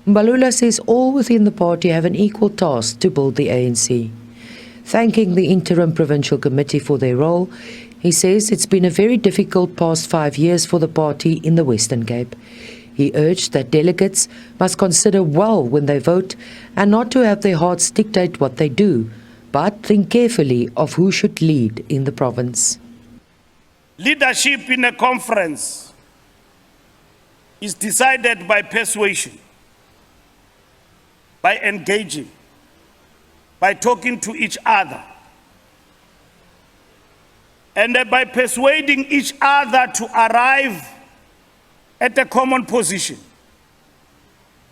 Mbalula says all within the party have an equal task to build the ANC. Thanking the interim provincial committee for their role, he says it's been a very difficult past 5 years for the party in the Western Cape. He urged that delegates must consider well when they vote and not to have their hearts dictate what they do, but think carefully of who should lead in the province. Leadership in a conference is decided by persuasion, by engaging, by talking to each other, and by persuading each other to arrive at a common position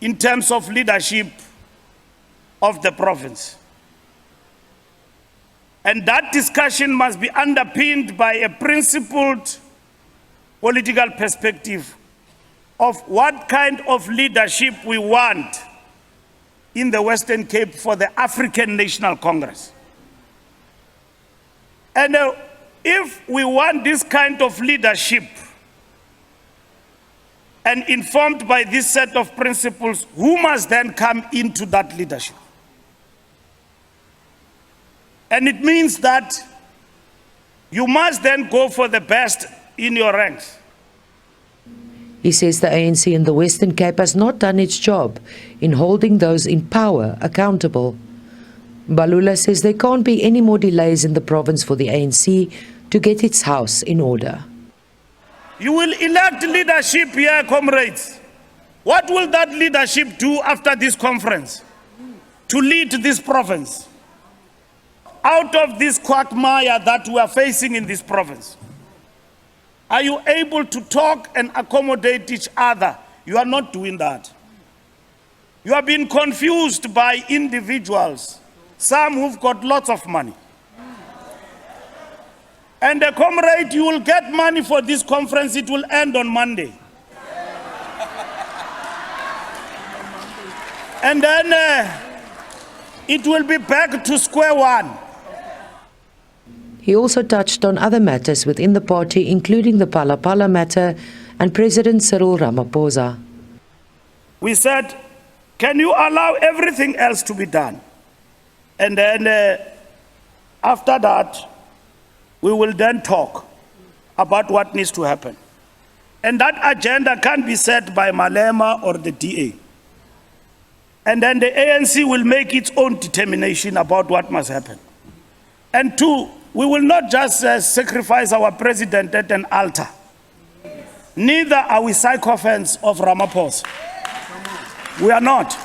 in terms of leadership of the province. And that discussion must be underpinned by a principled political perspective of what kind of leadership we want in the Western Cape for the African National Congress. And if we want this kind of leadership, and informed by this set of principles, who must then come into that leadership? And it means that you must then go for the best in your ranks. He says the ANC in the Western Cape has not done its job in holding those in power accountable. Mbalula says there can't be any more delays in the province for the ANC to get its house in order. You will elect leadership here, comrades. What will that leadership do after this conference to lead this province out of this quagmire that we are facing in this province? Are you able to talk and accommodate each other? You are not doing that. You are being confused by individuals, some who've got lots of money. And comrade, you will get money for this conference. It will end on Monday. And then it will be back to square one. He also touched on other matters within the party, including the Pala matter and President Cyril Ramaphosa. We said, can you allow everything else to be done? And then after that, we will then talk about what needs to happen. And that agenda can't be set by Malema or the DA. And then the ANC will make its own determination about what must happen. And two, we will not just sacrifice our president at an altar. Neither are we sycophants of Ramaphosa. We are not.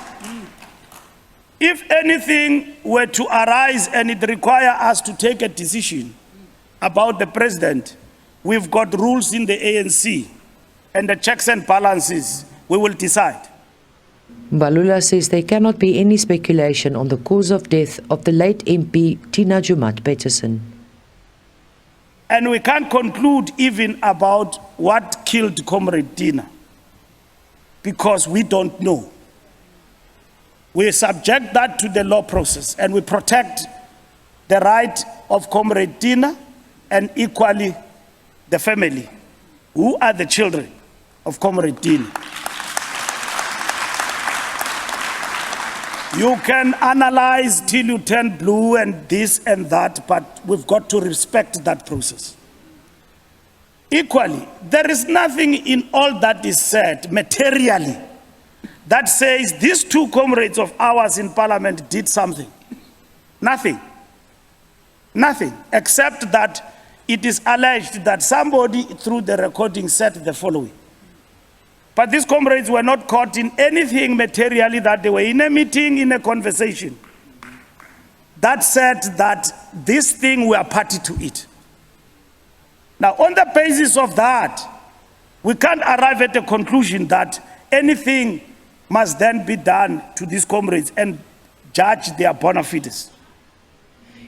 If anything were to arise and it require us to take a decision about the president, we've got rules in the ANC and the checks and balances. We will decide. Mbalula says there cannot be any speculation on the cause of death of the late MP Tina Joemat-Pettersson. And we can't conclude even about what killed Comrade Tina, because we don't know. We subject that to the law process and we protect the right of Comrade Tina and equally the family, who are the children of Comrade Tina. You can analyze till you turn blue and this and that, but we've got to respect that process. Equally, there is nothing in all that is said materially that says these two comrades of ours in Parliament did something. Nothing. Nothing, except that it is alleged that somebody through the recording said the following. But these comrades were not caught in anything materially, that they were in a meeting, in a conversation that said that this thing we are party to it. Now, on the basis of that, we can't arrive at a conclusion that anything must then be done to these comrades and judge their bona fides.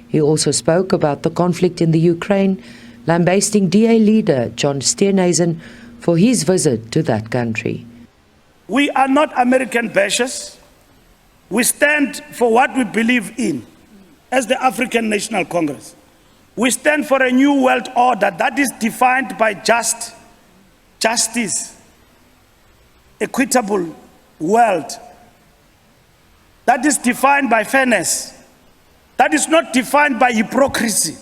He also spoke about the conflict in the Ukraine, lambasting DA leader John Steenhuisen for his visit to that country. We are not American bashers. We stand for what we believe in as the African National Congress. We stand for a new world order that is defined by justice, equitable world that is defined by fairness, that is not defined by hypocrisy,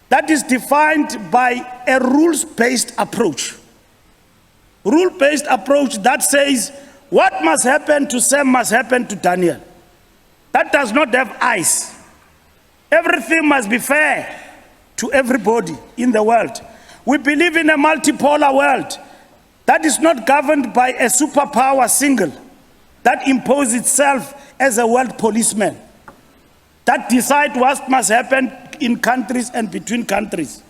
that is defined by a rules-based approach. Rule-based approach that says what must happen to Sam must happen to Daniel. That does not have eyes. Everything must be fair to everybody in the world. We believe in a multipolar world that is not governed by a superpower single that imposes itself as a world policeman, that decide what must happen in countries and between countries.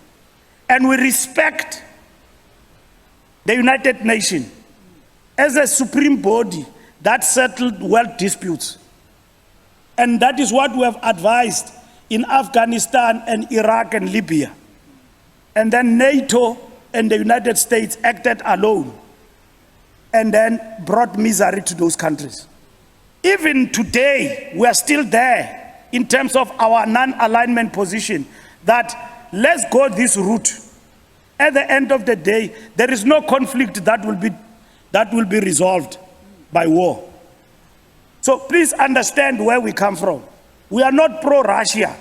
And we respect the United Nations as a supreme body that settled world disputes. And that is what we have advised in Afghanistan and Iraq and Libya. And then NATO and the United States acted alone and then brought misery to those countries. Even today, we are still there in terms of our non-alignment position that let's go this route. At the end of the day, there is no conflict that will be resolved by war. So please understand where we come from. We are not pro-Russia.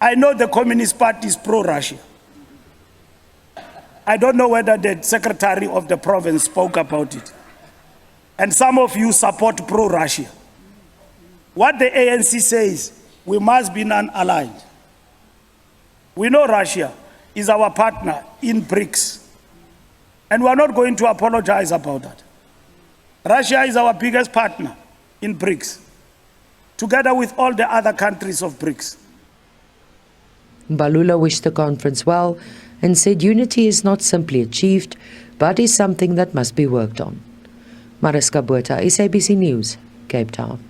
I know the Communist Party is pro-Russia. I don't know whether the Secretary of the province spoke about it. And some of you support pro-Russia. What the ANC says, we must be non-aligned. We know Russia is our partner in BRICS. And we are not going to apologize about that. Russia is our biggest partner in BRICS, together with all the other countries of BRICS. Mbalula wished the conference well and said unity is not simply achieved, but is something that must be worked on. Mariska Botha, SABC News, Cape Town.